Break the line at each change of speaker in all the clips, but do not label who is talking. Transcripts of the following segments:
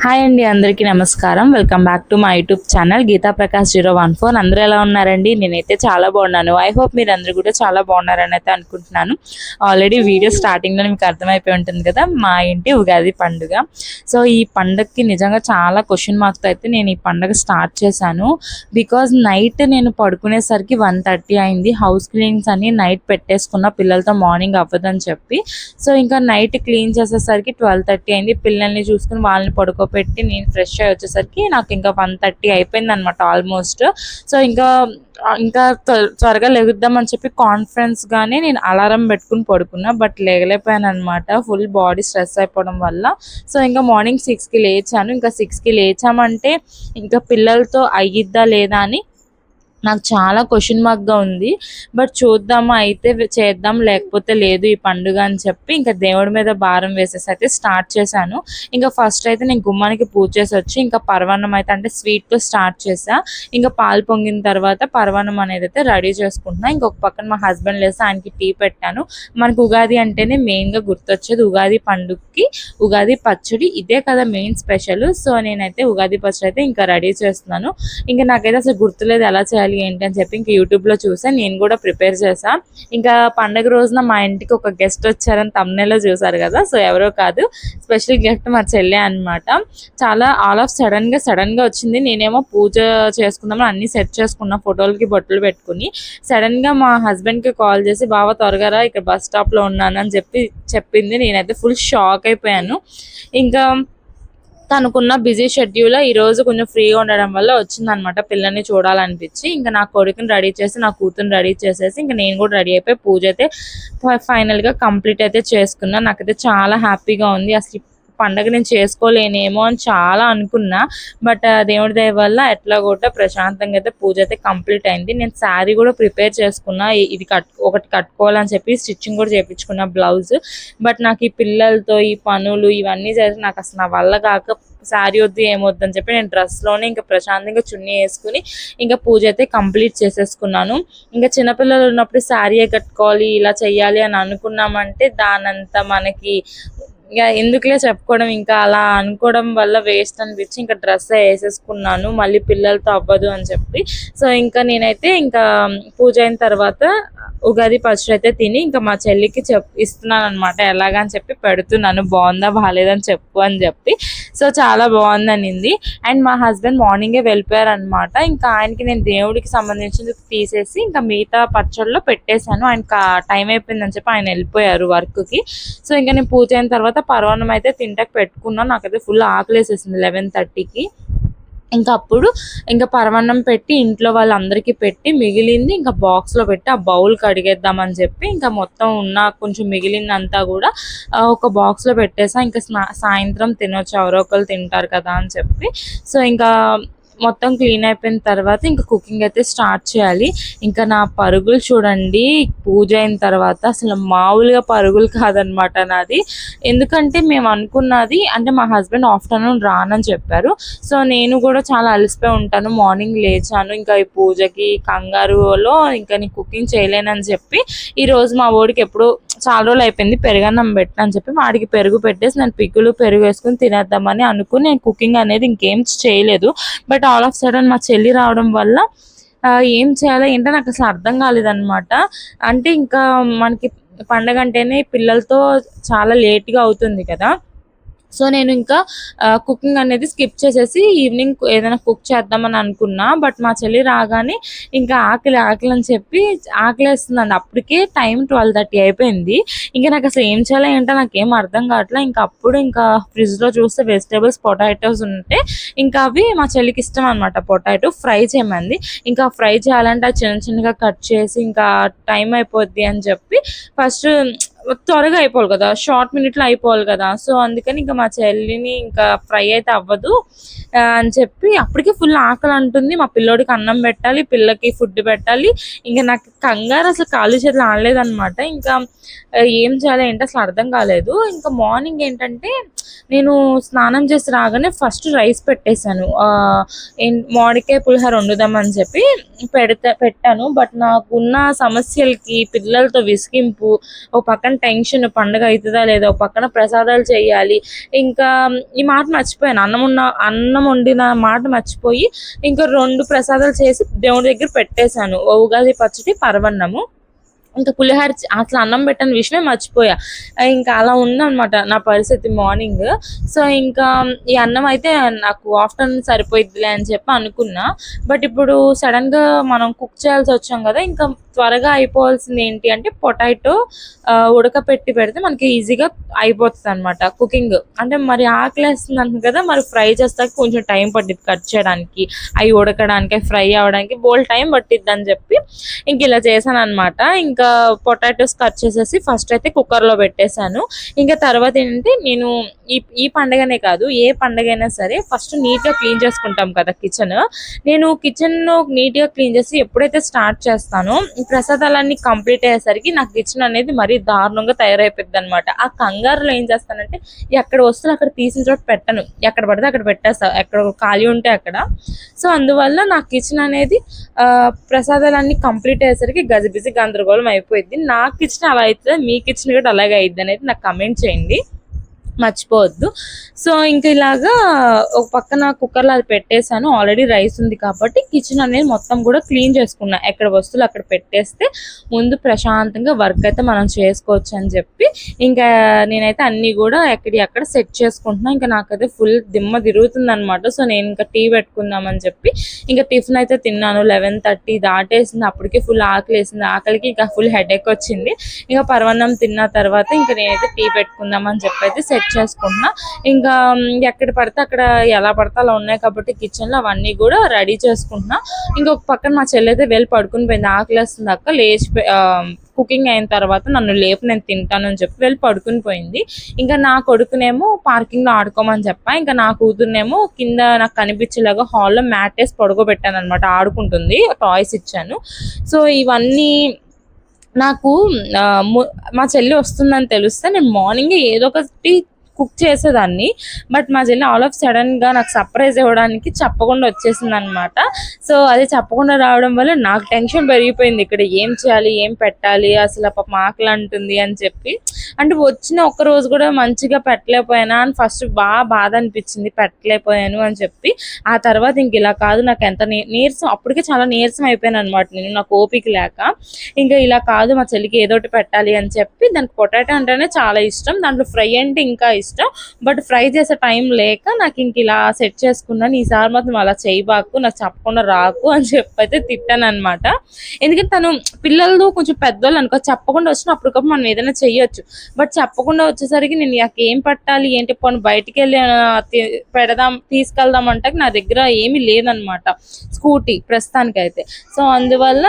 Hi అండి, అందరికీ నమస్కారం. Welcome back to my YouTube channel Geeta Prakash 014. అందరూ ఎలా ఉన్నారండి? నేనైతే చాలా బాగున్నాను. ఐ హోప్ మీరు అందరూ కూడా చాలా బాగున్నారని అయితే అనుకుంటున్నాను. ఆల్రెడీ వీడియో స్టార్టింగ్లో మీకు అర్థమైపోయి ఉంటుంది కదా, మా ఇంటి ఉగాది పండుగ. సో ఈ పండుగకి నిజంగా చాలా క్వశ్చన్ మార్క్తో అయితే నేను ఈ పండుగ స్టార్ట్ చేశాను. బికాజ్ నైట్ నేను పడుకునేసరికి 1:30 అయింది. హౌస్ క్లీనింగ్స్ అన్ని నైట్ పెట్టేసుకున్న, పిల్లలతో మార్నింగ్ అవ్వదని చెప్పి. సో ఇంకా నైట్ క్లీన్ చేసేసరికి 12:30 అయింది. పిల్లల్ని చూసుకుని వాళ్ళని పడుకోపెట్టి నేను ఫ్రెష్ అయ్యి వచ్చేసరికి నాకు ఇంకా 1:30 అయిపోయింది అనమాట ఆల్మోస్ట్. సో ఇంకా ఇంకా త్వరగా లెగుద్దామని చెప్పి కాన్ఫిడెన్స్గానే నేను అలారం పెట్టుకుని పడుకున్నా. బట్ లేగలేకపోయాను అనమాట, ఫుల్ బాడీ స్ట్రెస్ అయిపోవడం వల్ల. సో ఇంకా మార్నింగ్ 6కి లేచాను. ఇంకా 6కి లేచామంటే ఇంకా పిల్లలతో అయ్యిద్దా లేదా అని నాకు చాలా క్వశ్చన్ మార్క్గా ఉంది. బట్ చూద్దాము, అయితే చేద్దాం, లేకపోతే లేదు ఈ పండుగ అని చెప్పి ఇంకా దేవుడి మీద భారం వేసేసి అయితే స్టార్ట్ చేశాను. ఇంకా ఫస్ట్ అయితే నేను గుమ్మానికి పూజ చేసి వచ్చి ఇంకా పరవాన్నం అయితే అంటే స్వీట్తో స్టార్ట్ చేసా. ఇంకా పాలు పొంగిన తర్వాత పరవాన్నం అనేది అయితే రెడీ చేసుకుంటున్నా. ఇంకొక పక్కన మా హస్బెండ్ లేసి ఆయనకి టీ పెట్టాను. మనకు ఉగాది అంటేనే మెయిన్గా గుర్తొచ్చేది ఉగాది పండుగకి ఉగాది పచ్చడి, ఇదే కదా మెయిన్ స్పెషల్. సో నేనైతే ఉగాది పచ్చడి అయితే ఇంకా రెడీ చేస్తున్నాను. ఇంకా నాకైతే అసలు గుర్తులేదు ఎలా చేయాలి ఏంటి అని చెప్పి ఇంకా యూట్యూబ్లో చూసా, నేను కూడా ప్రిపేర్ చేసా. ఇంకా పండగ రోజున మా ఇంటికి ఒక గెస్ట్ వచ్చారని తమ్నెల్లో చూసారు కదా. సో ఎవరో కాదు, స్పెషల్ గెస్ట్ మా చెల్లె అనమాట. చాలా ఆల్ ఆఫ్ సడన్గా వచ్చింది. నేనేమో పూజ చేసుకుందామని అన్ని సెట్ చేసుకున్నా, ఫోటోలకి బొట్టలు పెట్టుకుని. సడన్గా మా హస్బెండ్కి కాల్ చేసి బావ త్వరగా రా, ఇక్కడ బస్ స్టాప్లో ఉన్నానని చెప్పింది. నేనైతే ఫుల్ షాక్ అయిపోయాను. ఇంకా తనకున్న బిజీ షెడ్యూల్లో ఈరోజు కొంచెం ఫ్రీగా ఉండడం వల్ల వచ్చిందనమాట, పిల్లల్ని చూడాలనిపించి. ఇంకా నా కొడుకుని రెడీ చేసి నా కూతురుని రెడీ చేసేసి ఇంకా నేను కూడా రెడీ అయిపోయి పూజ అయితే ఫైనల్గా కంప్లీట్ అయితే చేసుకున్నా. నాకైతే చాలా హ్యాపీగా ఉంది. అసలు పండగ నేను చేసుకోలేనేమో అని చాలా అనుకున్నా. బట్ దేవుడి దయ వల్ల ఎట్లా కూడా ప్రశాంతంగా అయితే పూజ అయితే కంప్లీట్ అయింది. నేను శారీ కూడా ప్రిపేర్ చేసుకున్నా, ఇది ఒకటి కట్టుకోవాలని చెప్పి స్టిచ్చింగ్ కూడా చేయించుకున్నా బ్లౌజ్. బట్ నాకు ఈ పిల్లలతో ఈ పనులు ఇవన్నీ చేసి నాకు అసలు నా వల్ల కాక శారీ వద్దు ఏమొద్దు అని చెప్పి నేను డ్రెస్లోనే ఇంకా ప్రశాంతంగా చున్నీ వేసుకుని ఇంకా పూజ అయితే కంప్లీట్ చేసేసుకున్నాను. ఇంకా చిన్నపిల్లలు ఉన్నప్పుడు శారీయే కట్టుకోవాలి ఇలా చెయ్యాలి అని అనుకున్నామంటే దానంతా మనకి ఇంకా ఎందుకులే చెప్పుకోవడం, ఇంకా అలా అనుకోవడం వల్ల వేస్ట్ అనిపించి ఇంకా డ్రెస్ వేసేసుకున్నాను. మళ్ళీ పిల్లలతో అవ్వదు అని చెప్పి. సో ఇంకా నేనైతే ఇంకా పూజ అయిన తర్వాత ఉగాది పచ్చడి అయితే తిని ఇంకా మా చెల్లికి ఇస్తున్నాను అనమాట. ఎలాగని చెప్పి పెడుతున్నాను, బాగుందా బాగాలేదని చెప్పు అని చెప్పి. సో చాలా బాగుందనింది. అండ్ మా హస్బెండ్ మార్నింగే వెళ్ళిపోయారనమాట. ఇంకా ఆయనకి నేను దేవుడికి సంబంధించింది తీసేసి ఇంకా మిగతా పచ్చడిలో పెట్టేశాను. ఆయనకి టైం అయిపోయిందని చెప్పి ఆయన వెళ్ళిపోయారు వర్క్కి. సో ఇంకా నేను పూజ అయిన తర్వాత పరవాన్నం అయితే తింటాక పెట్టుకున్నాను. నాకైతే ఫుల్ ఆకలేసేసింది 11:30కి. ఇంకా అప్పుడు ఇంకా పరమాన్నం పెట్టి ఇంట్లో వాళ్ళందరికీ పెట్టి మిగిలింది ఇంకా బాక్స్లో పెట్టి ఆ బౌల్ కడిగేద్దామని చెప్పి ఇంకా మొత్తం ఉన్న కొంచెం మిగిలిందంతా కూడా ఒక బాక్స్లో పెట్టేసా. ఇంకా సాయంత్రం తినొచ్చు, ఎవరో ఒకరు తింటారు కదా అని చెప్పి. సో ఇంకా మొత్తం క్లీన్ అయిపోయిన తర్వాత ఇంకా కుకింగ్ అయితే స్టార్ట్ చేయాలి. ఇంకా నా పరుగులు చూడండి, పూజ అయిన తర్వాత అసలు మామూలుగా పరుగులు కాదనమాట నాది. ఎందుకంటే మేము అనుకున్నది అంటే మా హస్బెండ్ ఆఫ్టర్నూన్ రానని చెప్పారు. సో నేను కూడా చాలా అలసిపోయి ఉంటాను, మార్నింగ్ లేచాను. ఇంకా ఈ పూజకి కంగారులో ఇంకా నేను కుకింగ్ చేయలేనని చెప్పి ఈరోజు మా ఓడికి ఎప్పుడు చాలా రోజులు అయిపోయింది పెరుగన్నం పెట్టిన అని చెప్పి వాడికి పెరుగు పెట్టేసి నేను పిక్కులు పెరుగు వేసుకుని తినేద్దామని అనుకుని నేను కుకింగ్ అనేది ఇంకేం చేయలేదు. బట్ ఆల్ ఆఫ్ సడన్ మా చెల్లి రావడం వల్ల ఏం చేయాలో ఏంటో నాకు అసలు అర్థం కాలేదన్నమాట. అంటే ఇంకా మనకి పండగ అంటేనే పిల్లలతో చాలా లేట్గా అవుతుంది కదా. సో నేను ఇంకా కుకింగ్ అనేది స్కిప్ చేసేసి ఈవినింగ్ ఏదైనా కుక్ చేద్దామని అనుకున్నా. బట్ మా చెల్లి రాగానే ఇంకా ఆకలి అని చెప్పి ఆకలేస్తుందండి. అప్పటికే టైం 12:30 అయిపోయింది. ఇంకా నాకు అసలు ఏం చేయాలో ఏంటో నాకేం అర్థం కావట్లేదు. ఇంకా అప్పుడు ఇంకా ఫ్రిడ్జ్లో చూస్తే వెజిటేబుల్స్ పొటాటోస్ ఉంటే ఇంకా అవి మా చెల్లికి ఇష్టం అనమాట, పొటాటో ఫ్రై చేయమంది. ఇంకా ఫ్రై చేయాలంటే అది చిన్నగా కట్ చేసి ఇంకా టైం అయిపోద్ది అని చెప్పి ఫస్ట్ త్వరగా అయిపోవాలి కదా, షార్ట్ మినిట్లో అయిపోవాలి కదా. సో అందుకని ఇంకా మా చెల్లిని ఇంకా ఫ్రై అయితే అవ్వదు అని చెప్పి అప్పటికే ఫుల్ ఆకలి అంటుంది. మా పిల్లోడికి అన్నం పెట్టాలి, పిల్లకి ఫుడ్ పెట్టాలి. ఇంకా నాకు కంగారు అసలు కాళ్ళు చేతులు ఆడలేదనమాట. ఇంకా ఏం చేయాలి ఏంటి అసలు అర్థం కాలేదు. ఇంకా మార్నింగ్ ఏంటంటే నేను స్నానం చేసి రాగానే ఫస్ట్ రైస్ పెట్టేశాను. మామిడికాయ పులిహోర వండుదామని చెప్పి పెట్టాను. బట్ నాకున్న సమస్యలకి పిల్లలతో విసిగింపు, ఒక పక్కన టెన్షన్, పండుగ అవుతుందా లేదా, ఒక పక్కన ప్రసాదాలు చేయాలి. ఇంకా ఈ మాట మర్చిపోయాను, అన్నం వండిన మాట మర్చిపోయి ఇంకా 2 ప్రసాదాలు చేసి దేవుడి దగ్గర పెట్టేశాను. ఉగాది పచ్చడి, పరవన్నము. ఇంకా పులిహోర అసలు అన్నం పెట్టని విషయమే మర్చిపోయా. ఇంకా అలా ఉందనమాట నా పరిస్థితి మార్నింగ్. సో ఇంకా ఈ అన్నం అయితే నాకు ఆఫ్టర్నూన్ సరిపోయిద్దిలే అని చెప్పి అనుకున్నా. బట్ ఇప్పుడు సడన్గా మనం కుక్ చేయాల్సి వచ్చాం కదా, ఇంకా త్వరగా అయిపోవాల్సింది ఏంటి అంటే పొటాటో ఉడకపెట్టి పెడితే మనకి ఈజీగా అయిపోతుంది అనమాట కుకింగ్. అంటే మరి ఆకలేస్తుంది అంటుంది కదా, మరి ఫ్రై చేస్తాక కొంచెం టైం పట్టిద్ది కట్ చేయడానికి, అవి ఉడకడానికి, ఫ్రై అవ్వడానికి బోల్డ్ టైం పట్టిద్ది అని చెప్పి ఇంక ఇలా చేశాను అనమాట. ఇంకా పొటాటోస్ కట్ చేసేసి ఫస్ట్ అయితే కుక్కర్లో పెట్టేశాను. ఇంకా తర్వాత ఏంటంటే నేను ఈ పండగనే కాదు, ఏ పండగ అయినా సరే ఫస్ట్ నీట్గా క్లీన్ చేసుకుంటాం కదా కిచెన్. నేను కిచెన్ నీట్గా క్లీన్ చేసి ఎప్పుడైతే స్టార్ట్ చేస్తానో ఈ ప్రసాదాలన్నీ కంప్లీట్ అయ్యేసరికి నాకు కిచెన్ అనేది మరీ దారుణంగా తయారైపోద్ది అనమాట. ఆ కంగారులో ఏం చేస్తానంటే ఎక్కడ వస్తువులు అక్కడ తీసిన చోట పెట్టను, ఎక్కడ పడితే అక్కడ పెట్టేస్తా, ఎక్కడ ఖాళీ ఉంటే అక్కడ. సో అందువల్ల నా కిచెన్ అనేది ప్రసాదాలన్నీ కంప్లీట్ అయ్యేసరికి గజిబిజి గందరగోళం అయిపోయింది. నా కిచెన్ అలా అవుతుంది, మీ కిచెన్ కూడా అలాగే అయిద్ది అనేది నాకు కమెంట్ చేయండి, మర్చిపోవద్దు. సో ఇంకా ఇలాగా ఒక పక్కన కుక్కర్లో అది పెట్టేశాను. ఆల్రెడీ రైస్ ఉంది కాబట్టి కిచెన్ అనేది మొత్తం కూడా క్లీన్ చేసుకున్నా. ఎక్కడ వస్తువులు అక్కడ పెట్టేస్తే ముందు ప్రశాంతంగా వర్క్ అయితే మనం చేసుకోవచ్చు అని చెప్పి ఇంకా నేనైతే అన్నీ కూడా ఎక్కడ సెట్ చేసుకుంటున్నా. ఇంకా నాకైతే ఫుల్ దిమ్మ తిరుగుతుంది అనమాట. సో నేను ఇంకా టీ పెట్టుకుందామని చెప్పి ఇంకా టిఫిన్ అయితే తిన్నాను. 11:30 దాటేసింది, అప్పటికే ఫుల్ ఆకలి వేసింది. ఆకలికి ఇంకా ఫుల్ హెడేక్ వచ్చింది. ఇంకా పరమాన్నం తిన్న తర్వాత ఇంకా నేనైతే టీ పెట్టుకుందామని చెప్పి అయితే సెట్ చేసుకుంటున్నా. ఇంకా ఎక్కడ పడితే అక్కడ ఎలా పడితే అలా ఉన్నాయి కాబట్టి కిచెన్లో అవన్నీ కూడా రెడీ చేసుకుంటున్నా. ఇంకొక పక్కన మా చెల్లి అయితే వెళ్ళి పడుకుని పోయింది. ఆకలేస్తుంది అక్క, లేచి కుకింగ్ అయిన తర్వాత నన్ను లేపు, నేను తింటాను అని చెప్పి వెళ్ళి పడుకుని పోయింది. ఇంకా నా కొడుకునేమో పార్కింగ్లో ఆడుకోమని చెప్పా. ఇంకా నా కూతురునేమో కింద నాకు కనిపించేలాగా హాల్లో మ్యాట్ వేసి పడుకోబెట్టాను అనమాట, ఆడుకుంటుంది, టాయ్స్ ఇచ్చాను. సో ఇవన్నీ నాకు మా చెల్లి వస్తుందని తెలిస్తే నేను మార్నింగే ఏదో ఒకటి కుక్ చేసేదాన్ని. బట్ మా చెల్లి ఆల్ ఆఫ్ సడన్గా నాకు సర్ప్రైజ్ ఇవ్వడానికి చెప్పకుండా వచ్చేసింది అనమాట. సో అది చెప్పకుండా రావడం వల్ల నాకు టెన్షన్ పెరిగిపోయింది. ఇక్కడ ఏం చేయాలి, ఏం పెట్టాలి, అసలు పాప ఆకలి అంటుంది అని చెప్పి. అంటే వచ్చిన ఒక్క రోజు కూడా మంచిగా పెట్టలేకపోయానా అని ఫస్ట్ బాధ అనిపించింది, పెట్టలేకపోయాను అని చెప్పి. ఆ తర్వాత ఇంక ఇలా కాదు, నాకు ఎంత నీరసం, అప్పటికే చాలా నీరసం అయిపోయాను అనమాట నేను, నాకు ఓపిక లేక. ఇంకా ఇలా కాదు, మా చెల్లికి ఏదో ఒకటి పెట్టాలి అని చెప్పి దానికి పొటాటో అంటేనే చాలా ఇష్టం, దాంట్లో ఫ్రై అంటే ఇంకా ఇష్టం. బట్ ఫ్రై చేసే టైం లేక నాకు ఇంక ఇలా సెట్ చేసుకున్నాను. ఈసారి మాత్రం అలా చేయబాకు, నాకు చెప్పకుండా రాకు అని చెప్పి అయితే తిట్టాను అనమాట. ఎందుకంటే తను పిల్లలు కొంచెం పెద్దోళ్ళు అనుకో, చెప్పకుండా వచ్చిన అప్పటికప్పుడు మనం ఏదైనా చెయ్యొచ్చు. బట్ చెప్పకుండా వచ్చేసరికి నేను నాకు ఏం పట్టాలి ఏంటి, పోనీ బయటికి వెళ్ళి తీసుకెళ్దాం అంటే నా దగ్గర ఏమీ లేదనమాట, స్కూటీ ప్రస్తుతానికి అయితే. సో అందువల్ల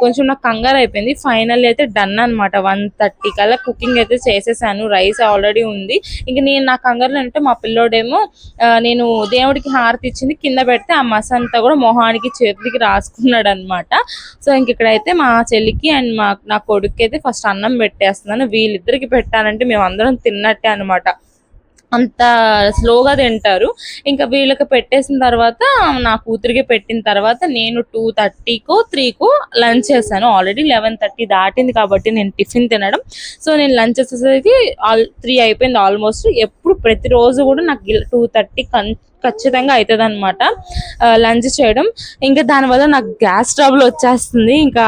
కొంచెం నాకు కంగారు అయిపోయింది. ఫైనల్ అయితే డన్ అనమాట. 1:30 కల్లా కుకింగ్ అయితే చేసేసాను. రైస్ ఆల్రెడీ ఉంది. ఇంక నేను నా కంగారులో అంటే మా పిల్లోడేమో నేను దేవుడికి హారతి ఇచ్చింది కింద పెడితే ఆ మస అంతా కూడా మొహానికి చేతులకి రాసుకున్నాడు అనమాట. సో ఇంక ఇక్కడైతే మా చెల్లికి అండ్ నా కొడుకు అయితే ఫస్ట్ అన్నం పెట్టేస్తున్నాను. వీళ్ళిద్దరికి పెట్టానంటే మేము అందరం తిన్నట్టే అనమాట, అంత స్లోగా తింటారు. ఇంకా వీళ్ళకి పెట్టేసిన తర్వాత నా కూతురికి పెట్టిన తర్వాత నేను 2:30కో 3కో లంచ్ చేశాను. ఆల్రెడీ 11:30 దాటింది కాబట్టి నేను టిఫిన్ తినడం. సో నేను లంచ్ చేసేసరికి 3 అయిపోయింది ఆల్మోస్ట్. ఎప్పుడు ప్రతిరోజు కూడా నాకు 2:30 ఖచ్చితంగా అవుతుంది అనమాట లంచ్ చేయడం. ఇంకా దానివల్ల నాకు గ్యాస్ ట్రబుల్ వచ్చేస్తుంది. ఇంకా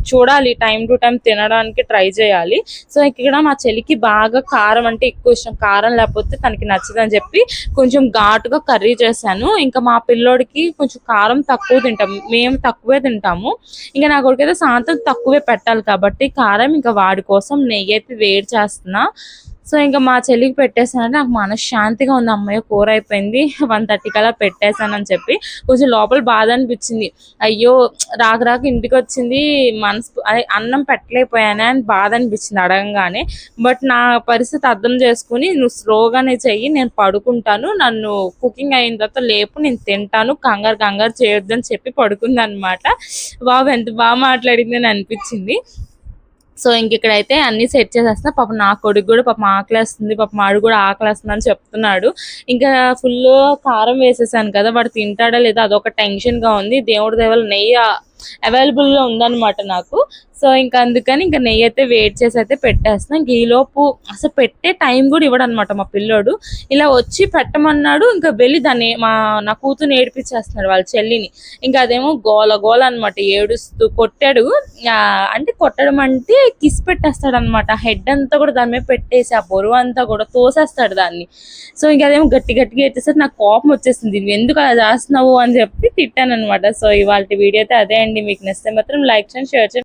చూడాలి, టైం టు టైం తినడానికి ట్రై చేయాలి. సో ఇక్కడ మా చెల్లికి బాగా కారం అంటే ఎక్కువ ఇష్టం, కారం లేకపోతే తనకి నచ్చదని చెప్పి కొంచెం ఘాటుగా కర్రీ చేశాను. ఇంకా మా పిల్లోడికి కొంచెం కారం తక్కువ తింటాం, మేము తక్కువే తింటాము. ఇంకా నా కొడుకు అయితే సాయంత్రం తక్కువే పెట్టాలి కాబట్టి కారం ఇంకా వాడి కోసం నెయ్యి అయితే వేడి చేస్తున్నా. సో ఇంకా మా చెల్లికి పెట్టేసానంటే నాకు మనశ్శాంతిగా ఉంది, అమ్మాయి కూర అయిపోయింది 1:30 కల్లా పెట్టేశానని చెప్పి. కొంచెం లోపల బాధ అనిపించింది, అయ్యో రాక ఇంటికి వచ్చింది, అన్నం పెట్టలేకపోయానే అని బాధ అనిపించింది అడగంగానే. బట్ నా పరిస్థితి అర్థం చేసుకుని నువ్వు స్లోగానే చెయ్యి, నేను పడుకుంటాను, నన్ను కుకింగ్ అయిన తర్వాత లేపు, నేను తింటాను, కంగారు చేయొద్దు అని చెప్పి పడుకుంది అనమాట. బాబు ఎంత బాగా మాట్లాడింది అని అనిపించింది. సో ఇంక ఇక్కడైతే అన్ని సెట్ చేసేస్తా. పాప నా కొడుకు కూడా పాప ఆకలేస్తుంది, పాప మాడు కూడా ఆకలేస్తుంది అని చెప్తున్నాడు. ఇంకా ఫుల్ కారం వేసేసాను కదా, వాడు తింటాడా లేదా అదొక టెన్షన్గా ఉంది. దేవుడి దేవల నెయ్యి అవైలబుల్గా ఉందన్నమాట నాకు. సో ఇంకా అందుకని ఇంకా నెయ్యి అయితే వేడి చేసి అయితే పెట్టేస్తున్నాం. ఇంక ఈలోపు అసలు పెట్టే టైం కూడా ఇవ్వడు అనమాట మా పిల్లోడు. ఇలా వచ్చి పెట్టమన్నాడు, ఇంకా వెళ్ళి దాన్ని నా కూతురు ఏడిపించేస్తున్నాడు వాళ్ళ చెల్లిని. ఇంకా అదేమో గోల గోల అనమాట, ఏడుస్తూ కొట్టాడు. అంటే కొట్టడం అంటే కిస్ పెట్టేస్తాడు అనమాట. హెడ్ అంతా కూడా దాని మీద పెట్టేసి ఆ బరువు అంతా కూడా తోసేస్తాడు దాన్ని. సో ఇంకా అదేమో గట్టి గట్టిగా ఎట్టేసరికి నాకు కోపం వచ్చేసింది, నువ్వు ఎందుకు అలా చేస్తున్నావు అని చెప్పి తిట్టాను అనమాట. సో ఇవాళ వీడియో అయితే అదే అండి. మీకు నచ్చితే మాత్రం లైక్ చేయండి, షేర్ చేయండి.